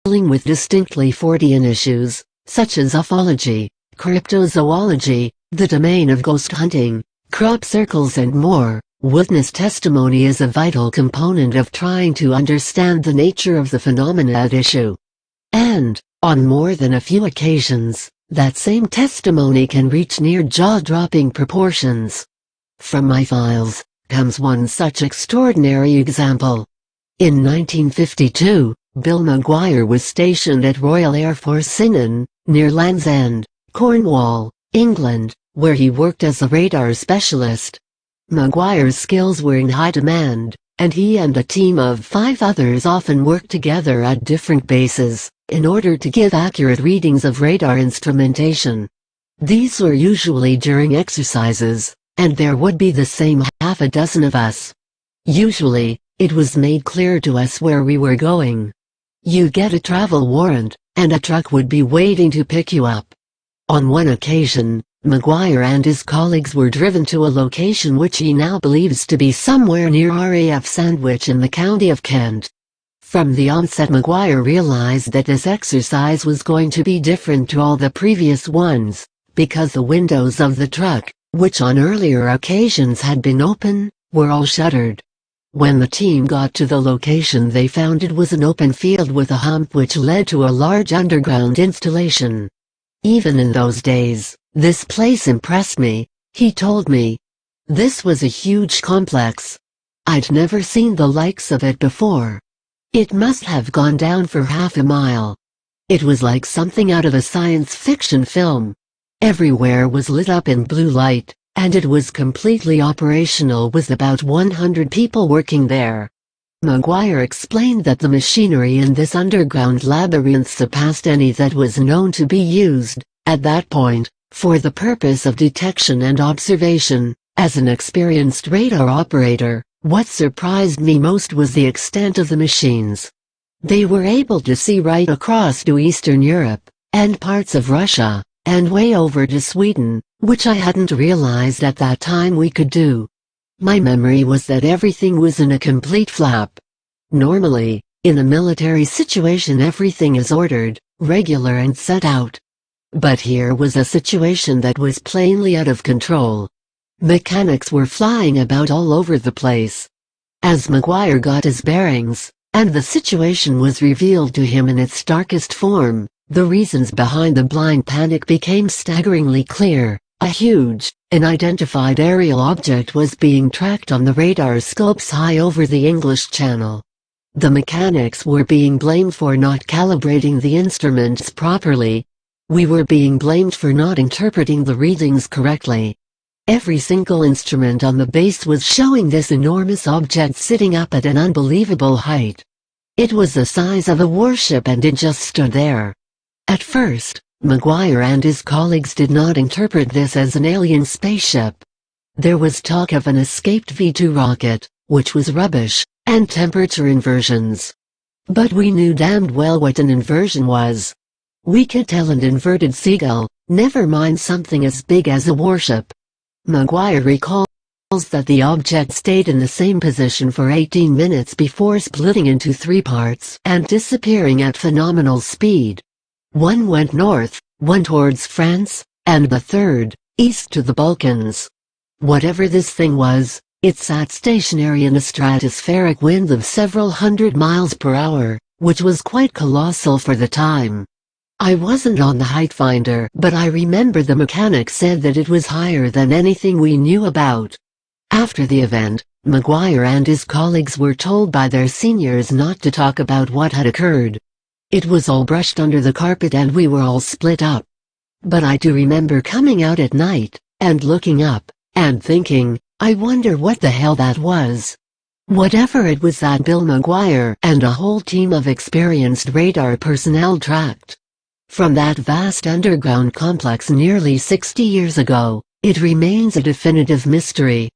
with distinctly Fortean issues, such as ufology, cryptozoology, the domain of ghost hunting, crop circles and more. Witness testimony is a vital component of trying to understand the nature of the phenomena at issue. And, on more than a few occasions, that same testimony can reach near jaw-dropping proportions. From my files comes one such extraordinary example. In 1952, Bill Maguire was stationed at Royal Air Force Sinan, near Land's End, Cornwall, England, where he worked as a radar specialist. Maguire's skills were in high demand, and he and a team of 5 others often worked together at different bases, in order to give accurate readings of radar instrumentation. These were usually during exercises, and there would be the same half a dozen of us. Usually, it was made clear to us where we were going. You'd get a travel warrant, and a truck would be waiting to pick you up. On one occasion, Maguire and his colleagues were driven to a location which he now believes to be somewhere near RAF Sandwich in the county of Kent. From the onset, Maguire realized that this exercise was going to be different to all the previous ones, because the windows of the truck, which on earlier occasions had been open, were all shuttered. When the team got to the location, they found it was an open field with a hump which led to a large underground installation. Even in those days, this place impressed me, he told me. This was a huge complex. I'd never seen the likes of it before. It must have gone down for half a mile. It was like something out of a science fiction film. Everywhere was lit up in blue light, and it was completely operational with about 100 people working there. Maguire explained that the machinery in this underground labyrinth surpassed any that was known to be used, at that point, for the purpose of detection and observation. As an experienced radar operator, what surprised me most was the extent of the machines. They were able to see right across to Eastern Europe, and parts of Russia, and way over to Sweden, which I hadn't realized at that time we could do. My memory was that everything was in a complete flap. Normally, in a military situation, everything is ordered, regular and set out. But here was a situation that was plainly out of control. Mechanics were flying about all over the place. As Maguire got his bearings, and the situation was revealed to him in its starkest form, the reasons behind the blind panic became staggeringly clear. A huge, unidentified aerial object was being tracked on the radar scopes high over the English Channel. The mechanics were being blamed for not calibrating the instruments properly. We were being blamed for not interpreting the readings correctly. Every single instrument on the base was showing this enormous object sitting up at an unbelievable height. It was the size of a warship, and it just stood there. At first, Maguire and his colleagues did not interpret this as an alien spaceship. There was talk of an escaped V-2 rocket, which was rubbish, and temperature inversions. But we knew damned well what an inversion was. We could tell an inverted seagull, never mind something as big as a warship. Maguire recalls that the object stayed in the same position for 18 minutes before splitting into 3 parts and disappearing at phenomenal speed. One went north, one towards France, and the third, east to the Balkans. Whatever this thing was, it sat stationary in a stratospheric wind of several hundred miles per hour, which was quite colossal for the time. I wasn't on the height finder, but I remember the mechanic said that it was higher than anything we knew about. After the event, Maguire and his colleagues were told by their seniors not to talk about what had occurred. It was all brushed under the carpet and we were all split up. But I do remember coming out at night, and looking up, and thinking, I wonder what the hell that was. Whatever it was that Bill Maguire and a whole team of experienced radar personnel tracked. From that vast underground complex nearly 60 years ago, it remains a definitive mystery.